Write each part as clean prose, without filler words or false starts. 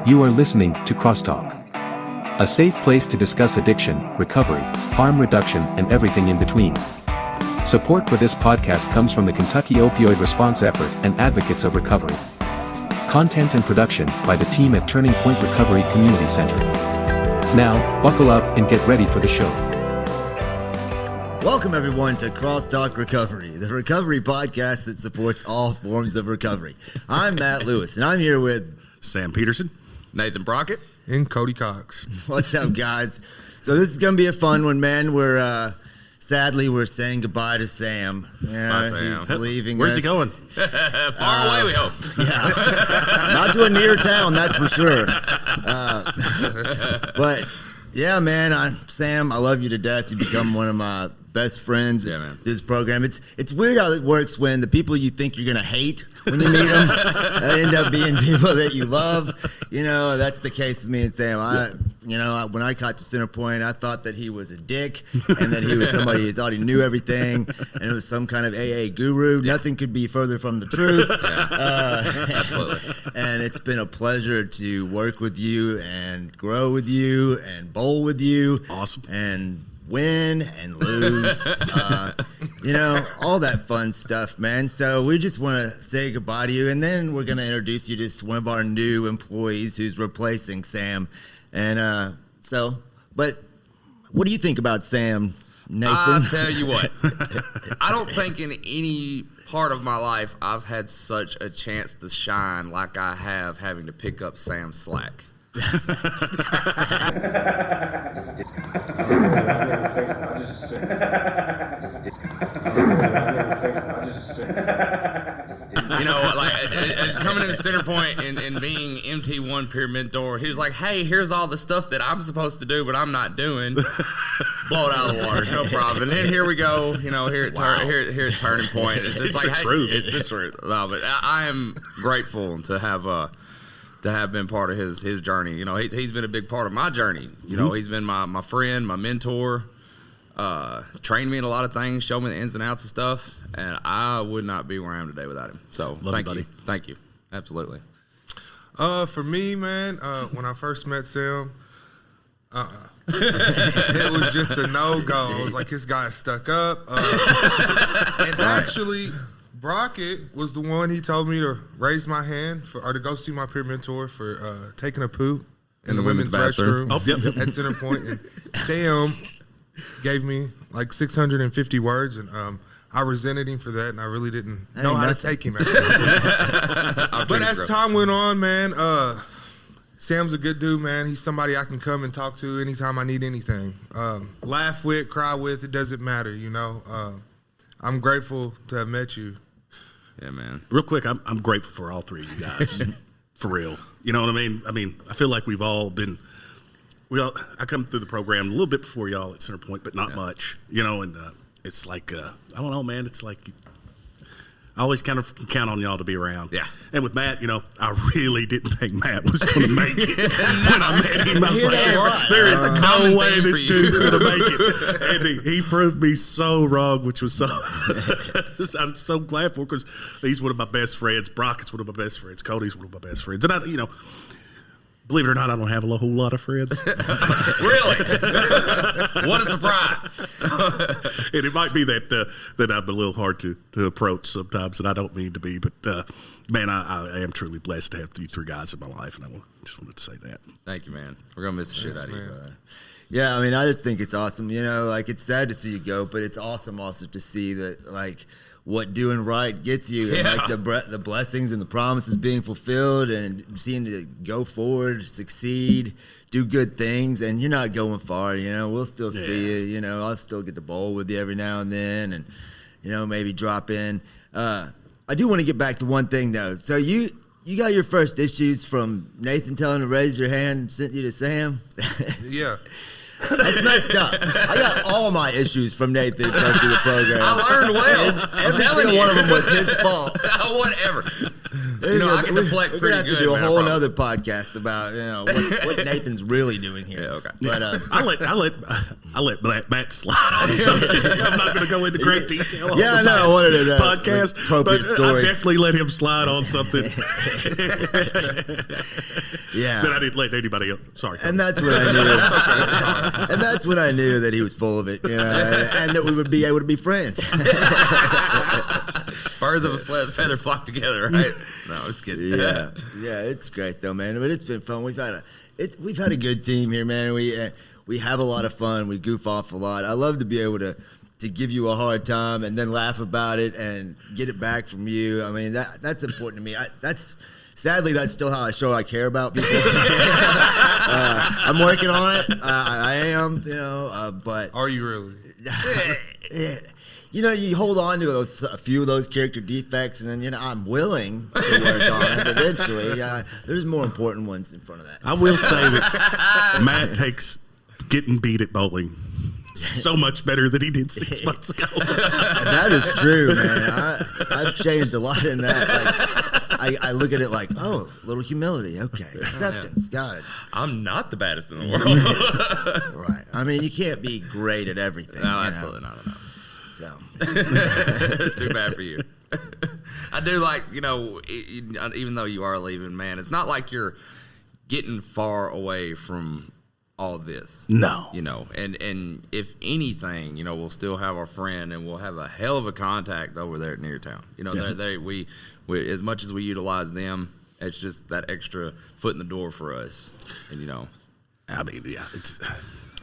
You are listening to CrossTalk, a safe place to discuss addiction, recovery, harm reduction, and everything in between. Support for this podcast comes from the Kentucky Opioid Response Effort and Advocates of Recovery. Content and production by the team at Turning Point Recovery Community Center. Now, buckle up and get ready for the show. Welcome everyone to CrossTalk Recovery, the recovery podcast that supports all forms of recovery. I'm Matt Lewis, and I'm here with Sam Peterson, Nathan Brockett, and Cody Cox. What's up, guys? So this is going to be a fun one, man. Sadly, we're saying goodbye to Sam. Bye, Sam. He's leaving Where's us. he going? Far away, we hope. Yeah, not to a near town, that's for sure. But yeah, man, Sam, I love you to death. You become one of my best friends. Yeah, man. This program. It's weird how it works when the people you think you're gonna hate when you meet them end up being people that you love. You know, that's the case with me and Sam. When I got to Center Point, I thought that he was a dick and that he was somebody who thought he knew everything and it was some kind of AA guru. Yeah. Nothing could be further from the truth. And it's been a pleasure to work with you and grow with you and bowl with you. Awesome. And win and lose, all that fun stuff, man. So we just want to say goodbye to you, and then we're going to introduce you to one of our new employees who's replacing Sam. And but what do you think about Sam, Nathan? I'll tell you what, I don't think in any part of my life I've had such a chance to shine like I have having to pick up Sam's slack. Coming into Center Point and being MT1 peer mentor, he was like, hey, here's all the stuff that I'm supposed to do but I'm not doing. Blow it out of the water, no problem. And then here we go, here at Turning Point. It's just like, hey, it's the truth. No, but I am grateful to have been part of his journey. He's been a big part of my journey. He's been my friend, my mentor, trained me in a lot of things, showed me the ins and outs of stuff, and I would not be where I am today without him. So thank you. Thank you. Absolutely. For me, man, when I first met Sam, it was just a no-go. I was like, this guy is stuck up. And actually, Brockett was the one he told me to raise my hand or to go see my peer mentor for taking a poop in the women's restroom at Center Point. And Sam gave me like 650 words, and I resented him for that, and I really didn't know how to take him after that. But as time went on, man, Sam's a good dude, man. He's somebody I can come and talk to anytime I need anything. Laugh with, cry with, it doesn't matter, I'm grateful to have met you. Yeah, man. Real quick, I'm grateful for all three of you guys, for real. You know what I mean? I feel like we've all been. I come through the program a little bit before y'all at Center Point, but not much. And it's like I don't know, man. It's like I always kind of count on y'all to be around. Yeah. And with Matt, I really didn't think Matt was going to make it. When I met him, I was like, there is no way this dude's going to make it. And he proved me so wrong, which was so, I'm so glad for, because he's one of my best friends. Brockett's one of my best friends. Cody's one of my best friends. And believe it or not, I don't have a whole lot of friends. Really? What a surprise. And it might be that I'm a little hard to approach sometimes, and I don't mean to be. But, man, I am truly blessed to have you three guys in my life, and I just wanted to say that. Thank you, man. We're going to miss the shit out of you, brother. Yeah, I just think it's awesome. It's sad to see you go, but it's awesome also to see that, what doing right gets you, and the blessings and the promises being fulfilled, and seeing to go forward, succeed, do good things, and you're not going far. We'll still see you. I'll still get to bowl with you every now and then, and maybe drop in. I do want to get back to one thing though. So you got your first issues from Nathan telling to raise your hand, sent you to Sam. Yeah. That's messed up. I got all my issues from Nathan coming through the program. I learned well. Every single one of them was his fault. Whatever. I can deflect We're pretty gonna have good. to do a man, I whole promise. other podcast about what Nathan's really doing here. Yeah, okay. But I let Matt slide on something. I'm not going to go into great detail on Yeah, the no, I wanted to, podcast, appropriate but I story. definitely let him slide on something yeah, that I didn't let anybody else. Sorry. and that's when I knew. And that's when I knew that he was full of it, and that we would be able to be friends. Birds of a feather flock together, right? No, I was kidding. Yeah, it's great though, man. But it's been fun. We've had a good team here, man. We have a lot of fun. We goof off a lot. I love to be able to give you a hard time and then laugh about it and get it back from you. I mean, that's important to me. Sadly, that's still how I show I care about people. I'm working on it. I am, but Are you really? You hold on to a few of those character defects, and then I'm willing to work on it. Eventually, there's more important ones in front of that. I will say that Matt takes getting beat at bowling so much better than he did 6 months ago. That is true, man. I've changed a lot in that. Like, I look at it like, oh, little humility. Okay, acceptance. Got it. I'm not the baddest in the world. Right. I mean, you can't be great at everything. No, absolutely not. No. So. Too bad for you. I do like, even though you are leaving, man, it's not like you're getting far away from all of this. No. And if anything, we'll still have our friend and we'll have a hell of a contact over there at Neartown. We as much as we utilize them, it's just that extra foot in the door for us. And I mean, yeah,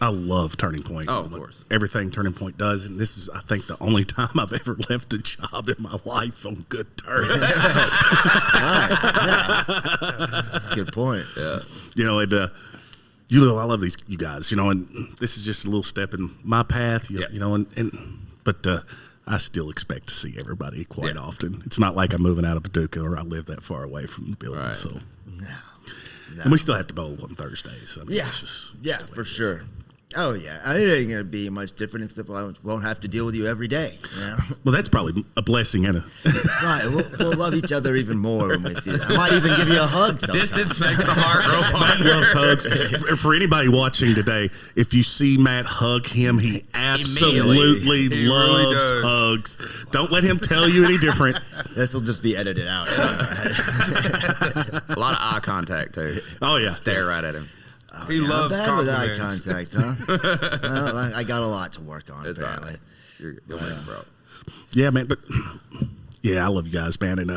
I love Turning Point. Oh, of course. Everything Turning Point does, and this is, I think, the only time I've ever left a job in my life on good terms. Right. Yeah. That's a good point. Yeah. I love you guys, and this is just a little step in my path, but I still expect to see everybody quite often. It's not like I'm moving out of Paducah or I live that far away from the building, right. so. No. And we still have to bowl on Thursdays. So For sure. Oh, yeah. It ain't going to be much different except I won't have to deal with you every day. Well, that's probably a blessing and Right. We'll love each other even more when we see that. I might even give you a hug sometime. Distance makes the heart grow fonder. Matt loves hugs. For anybody watching today, if you see Matt hug him, he absolutely He loves really does. hugs. Don't let him tell you any different. This will just be edited out. A lot of eye contact, too. Oh, yeah. Stare right at him. He loves Bad with eye compliments. contact, huh? Well, I got a lot to work on, It's all apparently. right. You're winning, bro. Yeah, man. But, yeah, I love you guys, man. And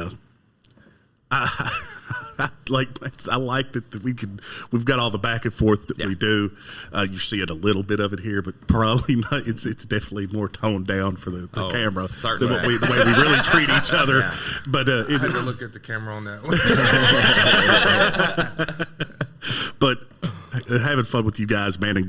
I like that we've got all the back and forth that we do. You see it a little bit of it here, but probably not. It's definitely more toned down for the camera than the way we really treat each other. Yeah. But I had to look at the camera on that one. But having fun with you guys, man, and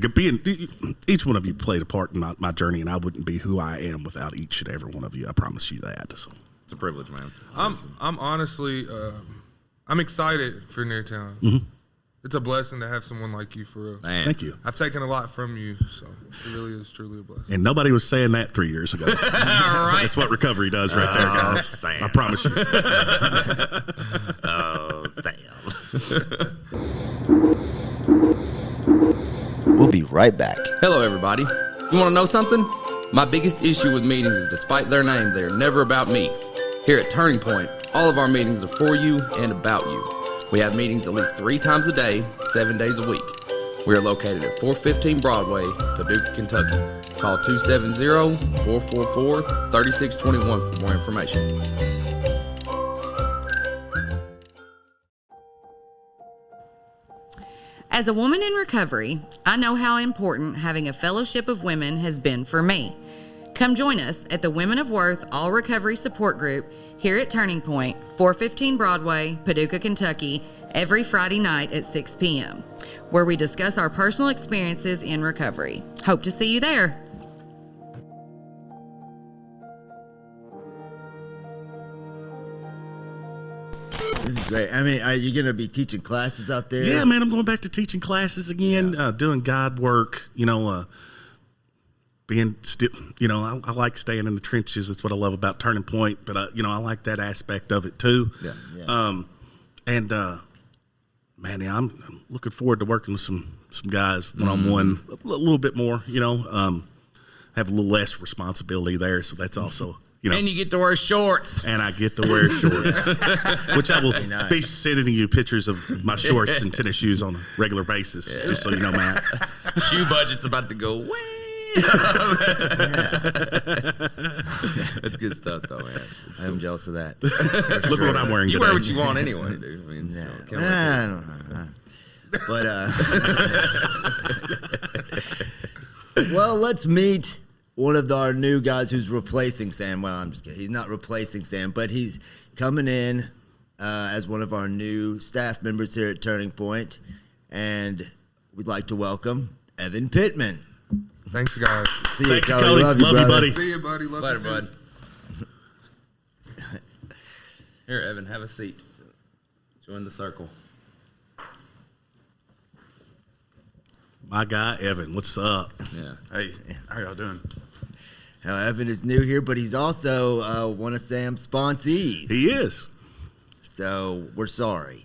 each one of you played a part in my journey, and I wouldn't be who I am without each and every one of you. I promise you that. So. It's a privilege, man. I'm honestly, I'm excited for Neartown. Mm-hmm. It's a blessing to have someone like you, for real. Man. Thank you. I've taken a lot from you, so it really is truly a blessing. And nobody was saying that 3 years ago. Right. That's what recovery does right there, guys. Sam. I promise you. Oh, Sam. We'll be right back. Hello, everybody. You want to know something? My biggest issue with meetings is despite their name, they are never about me. Here at Turning Point, all of our meetings are for you and about you. We have meetings at least 3 times a day, 7 days a week. We are located at 415 Broadway, Paducah, Kentucky. Call 270-444-3621 for more information. As a woman in recovery, I know how important having a fellowship of women has been for me. Come join us at the Women of Worth All Recovery Support Group here at Turning Point, 415 Broadway, Paducah, Kentucky, every Friday night at 6 p.m., where we discuss our personal experiences in recovery. Hope to see you there. This is great. I mean, are you going to be teaching classes out there? Yeah, man, I'm going back to teaching classes again, doing guide work, being still, I like staying in the trenches. That's what I love about Turning Point, but I like that aspect of it too. Yeah. And man, yeah, I'm looking forward to working with some guys one-on-one a little bit more. Have a little less responsibility there, so that's also. And you get to wear shorts. And I get to wear shorts, which I will be sending you pictures of my shorts and tennis shoes on a regular basis, just so you know, Matt. Shoe budget's about to go way. That's good stuff, though, man. I'm jealous of that. Look what I'm wearing You today. wear what you want anyway, dude. I mean, Yeah. so, can't wait But well, let's meet one of our new guys who's replacing Sam. Well, I'm just kidding. He's not replacing Sam, but he's coming in as one of our new staff members here at Turning Point, and we'd like to welcome Evan Pittman. Thanks, guys. See Thank you, Cody. Cody. Love you, brother. buddy. See you, buddy. Love Later, you, too. bud. Here, Evan, have a seat. Join the circle. My guy, Evan, what's up? Yeah. Hey, how y'all doing? Now, Evan is new here, but he's also one of Sam's sponsees. He is. So we're sorry.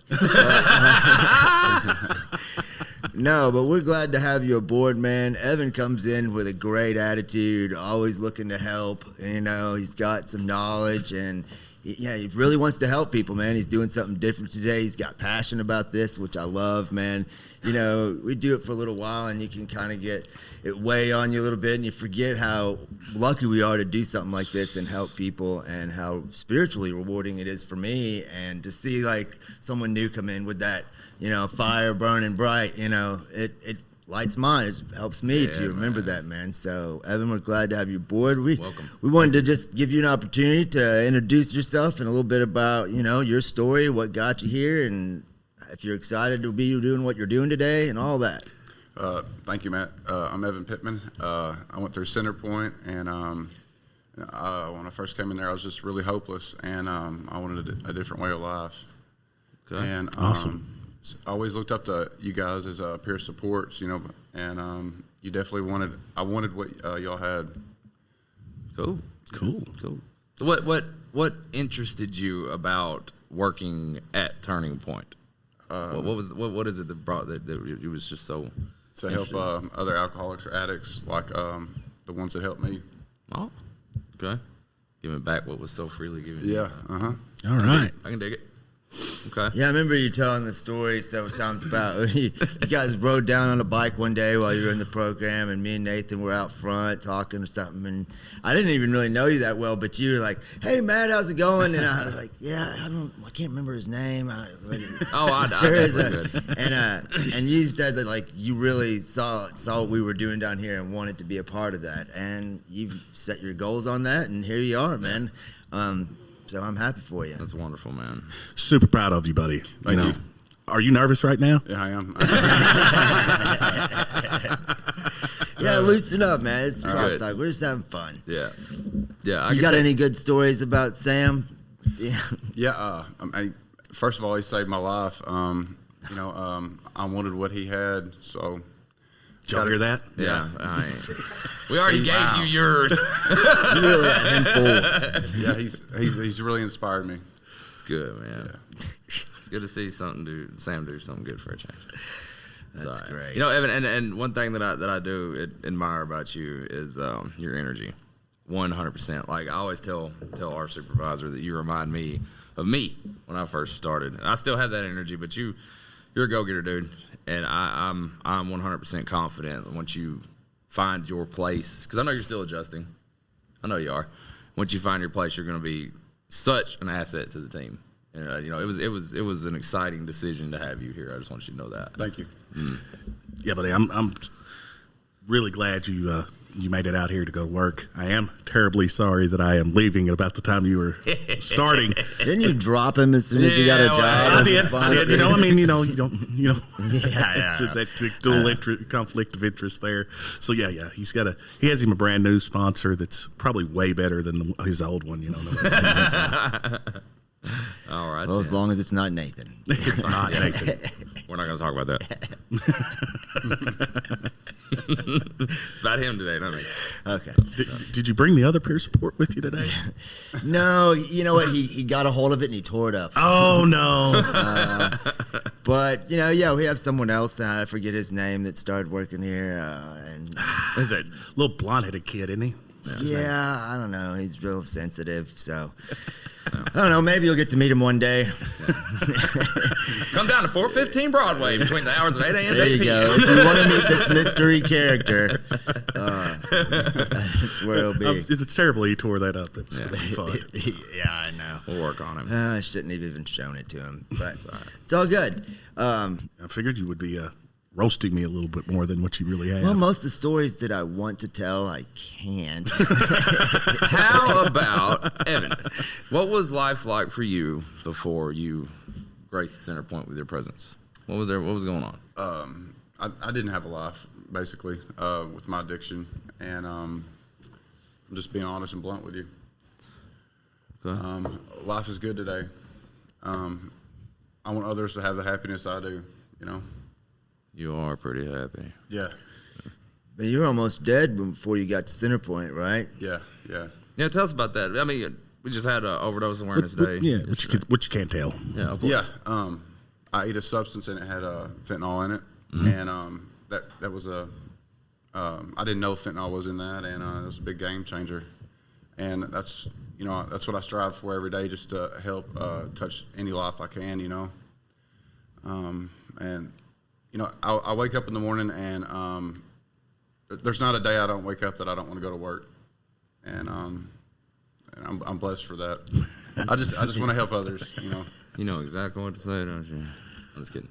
No, but we're glad to have you aboard, man. Evan comes in with a great attitude, always looking to help. He's got some knowledge, and he really wants to help people, man. He's doing something different today. He's got passion about this, which I love, man. We do it for a little while, and you can kind of get it weigh on you a little bit, and you forget how lucky we are to do something like this and help people, and how spiritually rewarding it is for me. And to see like someone new come in with that, fire burning bright, it lights mine. It helps me to remember that, man. So, Evan, we're glad to have you aboard. Welcome. We wanted to just give you an opportunity to introduce yourself and a little bit about, your story, what got you here, and if you're excited to be doing what you're doing today and all that. Thank you, Matt. I'm Evan Pittman. I went through Center Point, and when I first came in there, I was just really hopeless, and I wanted a different way of life. Okay. And Awesome. I always looked up to you guys as peer supports, and you definitely I wanted what y'all had. Cool. So what interested you about working at Turning Point? What is it that brought that it was just so To help other alcoholics or addicts like the ones that helped me. Oh, okay. Giving back what was so freely given. you. Yeah. All right. I can dig it. Okay. Yeah, I remember you telling the story several times about you guys rode down on a bike one day while you were in the program, and me and Nathan were out front talking or something, and I didn't even really know you that well, but you were like, "Hey, Matt, how's it going?" And I was like, "Yeah, I can't remember his name." I Sure is definitely could. and you said that like you really saw what we were doing down here and wanted to be a part of that, and you've set your goals on that, and here you are, man. So I'm happy for you. That's wonderful, man. Super proud of you, buddy. Thank you. Are you nervous right now? Yeah, I am. Yeah, loosen up, man. It's All right. CrossTalk. We're just having fun. Yeah. You got any good stories about Sam? Yeah. Yeah. First of all, he saved my life. I wanted what he had, so. Did y'all hear that? Yeah. We already gave you yours. You really had him fooled. Yeah, he's really inspired me. It's good, man. It's good to see Sam do something good for a change. That's great. Evan, and one thing that I do admire about you is your energy. 100%. Like I always tell our supervisor that you remind me of me when I first started. And I still have that energy, but you're a go-getter, dude. And I'm 100% confident that once you find your place, because I know you're still adjusting. I know you are. Once you find your place, you're going to be such an asset to the team. And, it was an exciting decision to have you here. I just want you to know that. Thank you. Yeah, buddy. I'm really glad you made it out here to go to work. I am terribly sorry that I am leaving at about the time you were starting. Didn't you drop him as soon as he got a job? I did. You don't. Yeah. It's that dual conflict of interest there. So yeah. He has him a brand new sponsor that's probably way better than his old one. All right. Well, as long as it's not Nathan. It's not Nathan. We're not going to talk about that. It's about him today, don't it? Okay. Did you bring the other peer support with you today? No, you know what? He got a hold of it and he tore it up. Oh no! But yeah, we have someone else. I forget his name that started working here, and Is that little blonde-headed kid, isn't he? yeah, I don't know. He's real sensitive, so I don't know. Maybe you'll get to meet him one day. Come down to 415 Broadway between the hours of 8 a.m. There and 8 you p.m. go. If you want to meet this mystery character, that's where it'll be. It's terrible he tore that up. It's gonna be fun. Yeah, I know. We'll work on him. I shouldn't have even shown it to him, but it's all good. I figured you would be roasting me a little bit more than what you really have. Well, most of the stories that I want to tell, I can't. How about, Evan, what was life like for you before you graced Center Point with your presence? What was going on? I didn't have a life, basically, with my addiction. And I'm just being honest and blunt with you. Okay. Life is good today. I want others to have the happiness I do, You are pretty happy. Yeah, But you were almost dead before you got to Center Point, right? yeah. Yeah, tell us about that. I mean, we just had Overdose Awareness Day. Yeah, which you can't tell. Yeah. Yeah, I ate a substance and it had fentanyl in it, and that was I didn't know fentanyl was in that, and it was a big game changer. And that's what I strive for every day, just to help touch any life I can, And I wake up in the morning, and there's not a day I don't wake up that I don't want to go to work, and I'm blessed for that. I just want to help others, You know exactly what to say, don't you? I'm just kidding.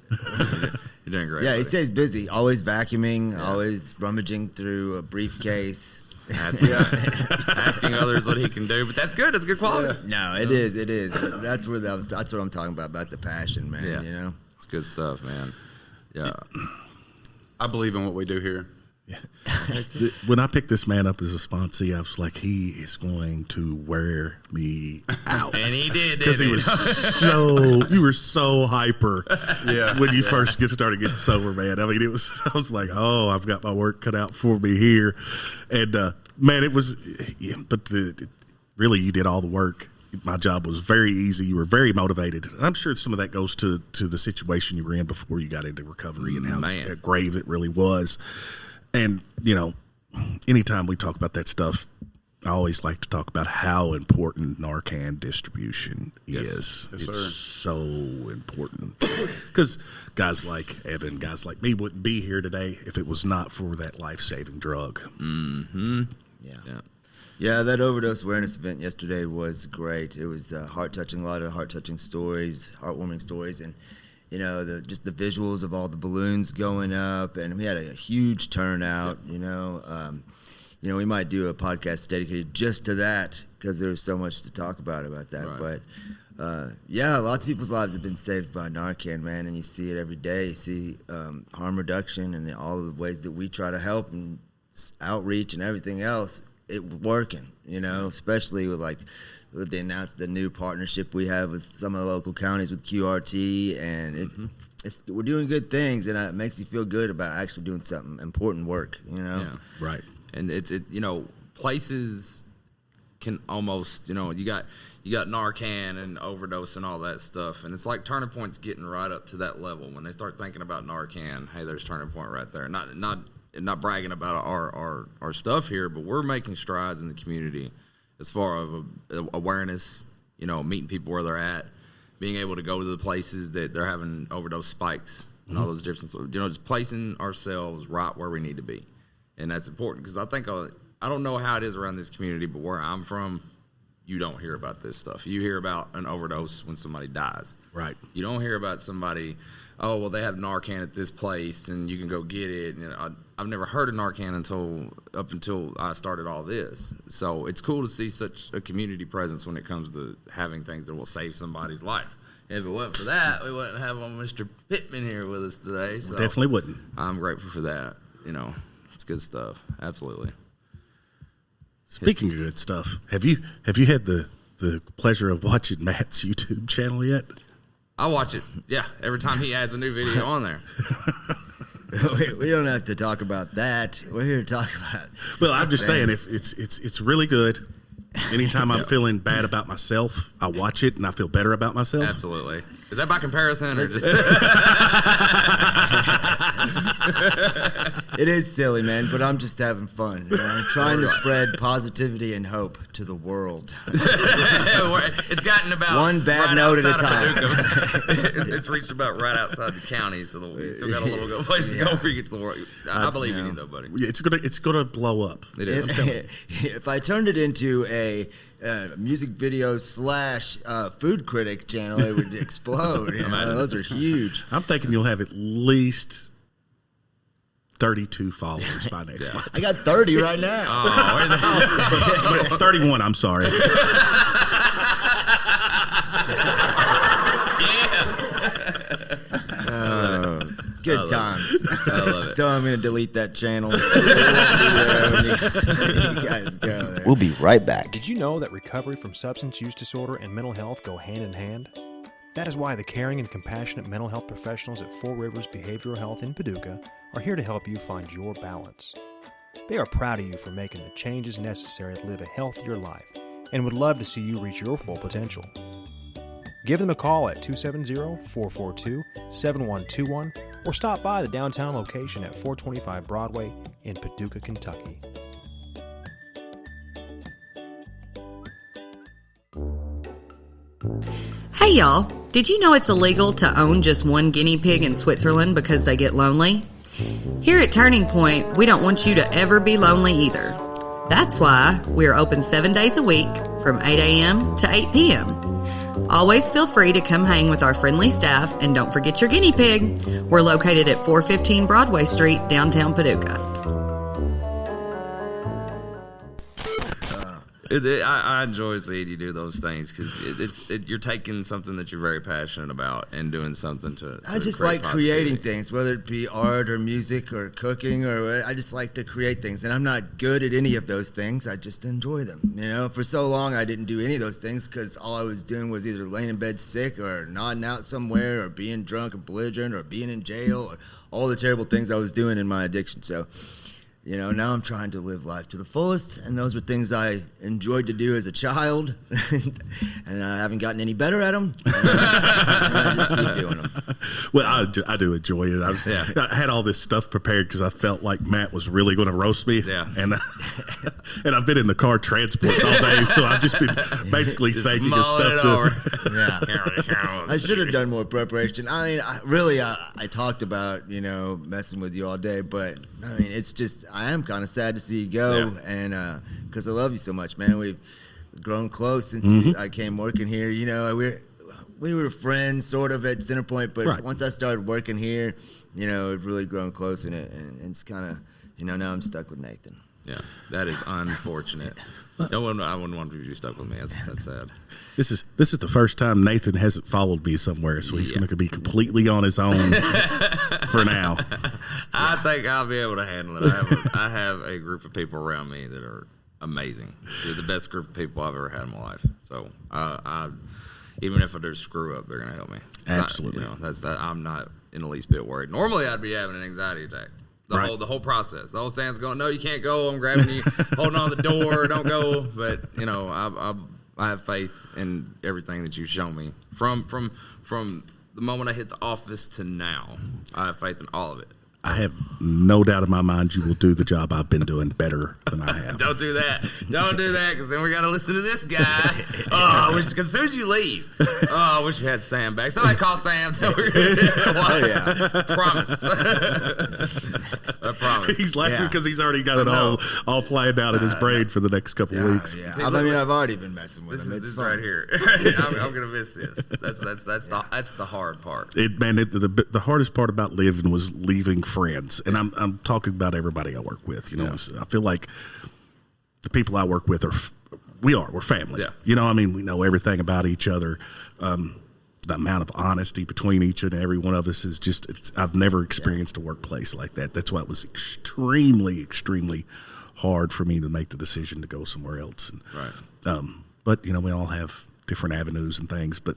You're doing great. Yeah, he buddy. stays busy, always vacuuming, always rummaging through a briefcase. Asking others what he can do, but that's good. It's good quality. No, it is. That's what I'm talking about the passion, man. Yeah. It's good stuff, man. Yeah. I believe in what we do here. When I picked this man up as a sponsee, I was like, he is going to wear me out. And he did, Because didn't he? you were so hyper when you Yeah. first started getting sober, man. I mean, I was like, oh, I've got my work cut out for me here. And, man, it was, really, you did all the work. My job was very easy. You were very motivated. And I'm sure some of that goes to the situation you were in before you got into recovery and how grave it really was. And, anytime we talk about that stuff, I always like to talk about how important Narcan distribution is. Yes, It's sir. so important. Because guys like Evan, guys like me wouldn't be here today if it was not for that life-saving drug. Mm-hmm. Yeah. Yeah, that overdose awareness event yesterday was great. It was heart-touching, a lot of heart-touching stories, heartwarming stories, and just the visuals of all the balloons going up, and we had a huge turnout. We might do a podcast dedicated just to that because there's so much to talk about that. Right. But lots of people's lives have been saved by Narcan, man, and you see it every day. You see harm reduction and all the ways that we try to help and outreach and everything else. It working, especially with they announced the new partnership we have with some of the local counties with QRT, and we're doing good things, and it makes you feel good about actually doing something important work, Yeah. Right. And places can almost, you got Narcan and overdose and all that stuff, and it's like Turning Point's getting right up to that level. When they start thinking about Narcan, hey, there's Turning Point right there. Not bragging about our stuff here, but we're making strides in the community as far as awareness, meeting people where they're at, being able to go to the places that they're having overdose spikes and all those different, just placing ourselves right where we need to be. And that's important because I think, I don't know how it is around this community, but where I'm from, you don't hear about this stuff. You hear about an overdose when somebody dies. Right. You don't hear about somebody, oh, well, they have Narcan at this place and you can go get it. I've never heard of Narcan up until I started all this. So it's cool to see such a community presence when it comes to having things that will save somebody's life. If it wasn't for that, we wouldn't have Mr. Pittman here with us today. So Definitely wouldn't. I'm grateful for that. It's good stuff. Absolutely. Speaking of good stuff, have you had the pleasure of watching Matt's YouTube channel yet? I watch it. Yeah, every time he adds a new video on there. We don't have to talk about that. We're here to talk about. Well, I'm just saying, if it's really good. Anytime I'm feeling bad about myself, I watch it and I feel better about myself. Absolutely. Is that by comparison or just? It is silly, man, but I'm just having fun. You know? I'm trying to spread positivity and hope to the world. It's gotten about one bad note at a time. It's reached about right outside the county, so we still got a little place to go before you get to the world. I believe in you, though, buddy. It's gonna blow up. It is. If I turned it into a music video / food critic channel, it would explode. You know? Those are huge. I'm thinking you'll have at least 32 followers by next month. I got 30 right now. Oh, 31, I'm sorry. Good times. I love it. So I'm going to delete that channel. You guys go there. We'll be right back. Did you know that recovery from substance use disorder and mental health go hand in hand? That is why the caring and compassionate mental health professionals at Four Rivers Behavioral Health in Paducah are here to help you find your balance. They are proud of you for making the changes necessary to live a healthier life and would love to see you reach your full potential. Give them a call at 270-442-7121 or stop by the downtown location at 425 Broadway in Paducah, Kentucky. Hey y'all, did you know it's illegal to own just one guinea pig in Switzerland because they get lonely? Here at Turning Point, we don't want you to ever be lonely either. That's why we're open 7 days a week from 8 a.m. to 8 p.m. Always feel free to come hang with our friendly staff, and don't forget your guinea pig. We're located at 415 Broadway Street, downtown Paducah. I enjoy seeing you do those things because you're taking something that you're very passionate about and doing something to I just create like creating positivity. things, whether it be art or music or cooking or I just like to create things. And I'm not good at any of those things. I just enjoy them. You know, for so long I didn't do any of those things because all I was doing was either laying in bed sick or nodding out somewhere or being drunk or belligerent or being in jail or all the terrible things I was doing in my addiction. So, you know, now I'm trying to live life to the fullest, and those were things I enjoyed to do as a child, and I haven't gotten any better at them. And I just keep doing them. Well, I do enjoy it. I had all this stuff prepared because I felt like Matt was really going to roast me. Yeah. And I've been in the car transport all day, so I've just been basically thinking of stuff to. Yeah. I should have done more preparation. I mean, I talked about, you know, messing with you all day, but I mean, it's just, I am kind of sad to see you go, and because I love you so much, man. We've grown close since I came working here. You know, we were friends sort of at Centerpoint, but once I started working here, you know, we've really grown close in it, and it's kind of, you know, now I'm stuck with Nathan. Yeah, that is unfortunate. I wouldn't want to be stuck with me. That's sad. This is the first time Nathan hasn't followed me somewhere, so he's going to be completely on his own for now. I think I'll be able to handle it. I have a group of people around me that are amazing. They're the best group of people I've ever had in my life. So even if I do screw up, they're going to help me. Absolutely. I'm not in the least bit worried. Normally, I'd be having an anxiety attack. The whole process. The whole Sam's going, no, you can't go. I'm grabbing you, holding on the door. Don't go. But you know, I have faith in everything that you've shown me from the moment I hit the office to now. I have faith in all of it. I have no doubt in my mind you will do the job I've been doing better than I have. Don't do that. Don't do that, because then we got to listen to this guy. Oh, as soon as you leave, I wish we had Sam back. Somebody call Sam. Tell her. Promise. I promise. He's laughing because he's already got it all planned out in his brain for the next couple of weeks. Yeah. I mean, I've already been messing with him. This right here. I'm gonna miss this. That's the hard part. The hardest part about living was leaving friends, and I'm talking about everybody I work with. You know, I feel like the people I work with we're family. Yeah. You know, I mean, we know everything about each other. The amount of honesty between each and every one of us is just, I've never experienced a workplace like that. That's why it was extremely, extremely hard for me to make the decision to go somewhere else. And, but, you know, we all have different avenues and things, but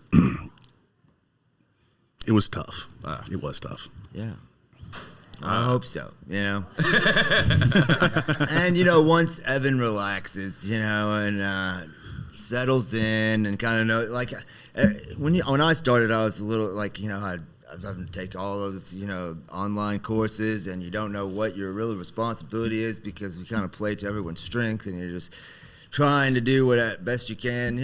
it was tough. It was tough. Yeah. I hope so, you know. And, once Evan relaxes, and settles in and kind of know, like, when I started, I was a little, like, I was having to take all those, online courses, and you don't know what your real responsibility is because you kind of play to everyone's strength, and you're just trying to do what best you can.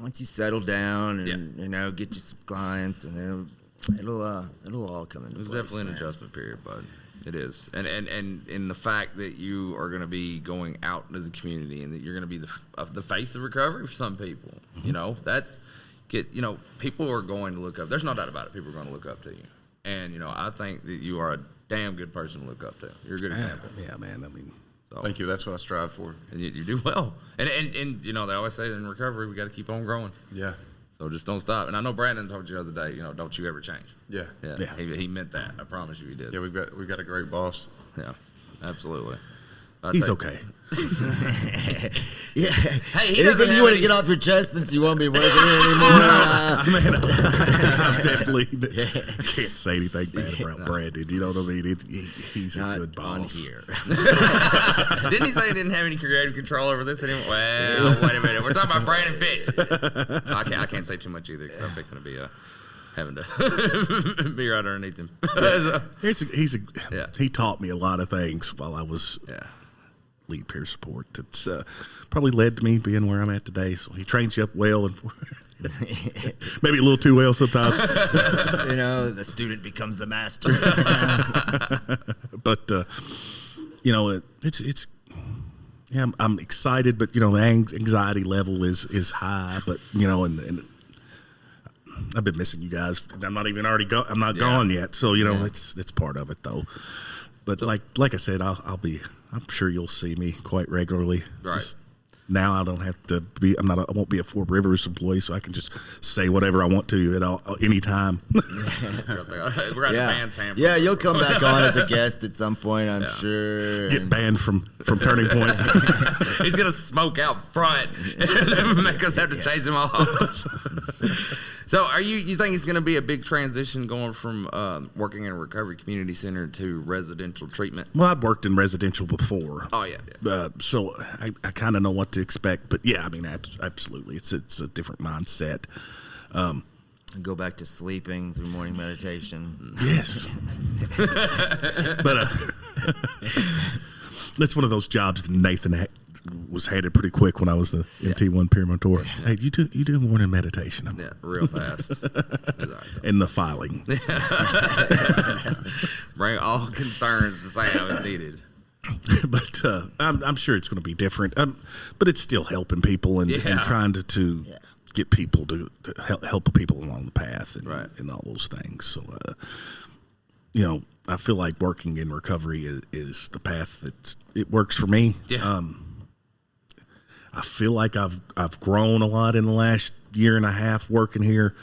Once you settle down and get you some clients, and it'll all come into place. It's definitely an adjustment period, bud. It is, and in the fact that you are going to be going out into the community and that you're going to be the face of recovery for some people. People are going to look up. There's no doubt about it. People are going to look up to you, and I think that you are a damn good person to look up to. You're a good example. Yeah, man. I mean, so, Thank you. That's what I strive for. And you do well. And they always say in recovery we got to keep on growing. Yeah. So just don't stop. And I know Brandon told you the other day, don't you ever change. Yeah. Yeah. He meant that. I promise you he did. Yeah, we've got a great boss. Yeah, absolutely. he's okay. Yeah. Hey, he anything you want to get off your chest since you won't be working here anymore? I'm definitely. I can't say anything bad about Brandon. You know what I mean? He's a good boss. Here. Didn't he say he didn't have any creative control over this anymore? Well, wait a minute. We're talking about Brandon Fitch. I can't say too much either because I'm fixing to be having to be right underneath him. He taught me a lot of things while I was lead peer support. It's probably led to me being where I'm at today. So he trains you up well and maybe a little too well sometimes. The student becomes the master. But it's I'm excited, but the anxiety level is high. But and I've been missing you guys. I'm not even I'm not gone yet. So it's part of it though. But like I said, I'm sure you'll see me quite regularly. Right. Just now I don't have to be. I won't be a Four Rivers employee, so I can just say whatever I want to at any time. We're at the band sample. Yeah, you'll come back on as a guest at some point, I'm sure. Get banned from Turning Point. He's gonna smoke out front and make us have to chase him off. So, you think it's going to be a big transition going from working in a recovery community center to residential treatment? Well, I've worked in residential before. Oh yeah. So I kind of know what to expect. But yeah, I mean, absolutely, it's a different mindset. Go back to sleeping through morning meditation. Yes. But that's one of those jobs that Nathan was handed pretty quick when I was the MT1 peer mentor. Hey, you do morning meditation. Yeah, real fast. And the filing. Bring all concerns to say how it's needed. But I'm sure it's going to be different. But it's still helping people and trying to get people to help people along the path and all those things. So, I feel like working in recovery is the path it works for me. Yeah. I feel like I've grown a lot in the last year and a half working here,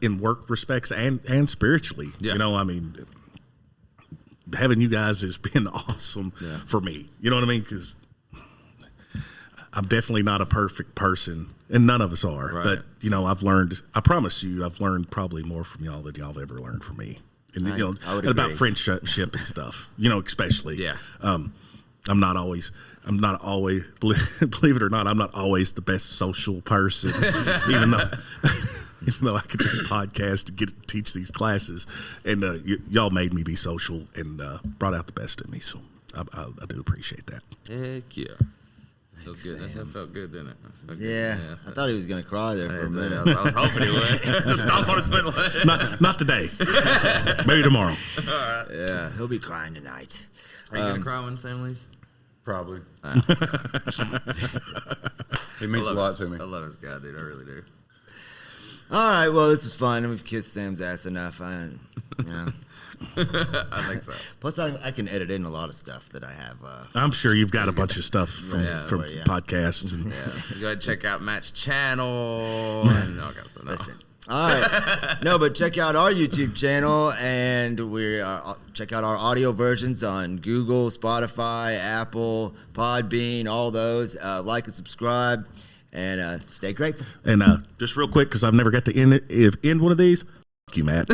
in work respects and spiritually. Yeah. I mean, having you guys has been awesome for me. You know what I mean? Because I'm definitely not a perfect person, and none of us are. Right. But I've learned. I promise you, I've learned probably more from y'all than y'all have ever learned from me. And I would and about agree. friendship and stuff. Especially. Yeah. I'm not always, believe it or not, I'm not always the best social person, even though I could do a podcast to teach these classes, and y'all made me be social and brought out the best in me. So I do appreciate that. Heck yeah. Felt good. That felt good, didn't it? Yeah, I thought he was going to cry there for a minute. I was hoping he would. Just stomp on his middle. Not today. Maybe tomorrow. Yeah, he'll be crying tonight. Are you going to cry when Sam leaves? Probably. He means a lot to me. I love this guy, dude. I really do. All right, well, this was fun. We've kissed Sam's ass enough. I think so. Plus, I can edit in a lot of stuff that I have. I'm sure you've got a bunch of stuff from podcasts. And Yeah. Go ahead and check out Matt's channel and all kinds of stuff. Listen. All right. No, but check out our YouTube channel, and check out our audio versions on Google, Spotify, Apple, Podbean, all those. Like and subscribe, and stay grateful. And just real quick, because I've never got to end one of these. you, Matt.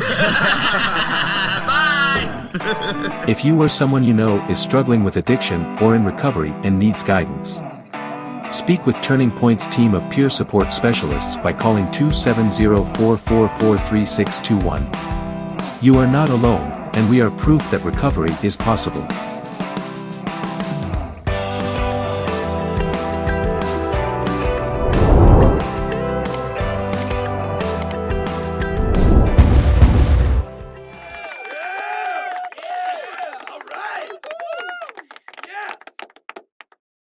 If you or someone you know is struggling with addiction or in recovery and needs guidance, speak with Turning Point's team of peer support specialists by calling 270-444-3621. You are not alone, and we are proof that recovery is possible.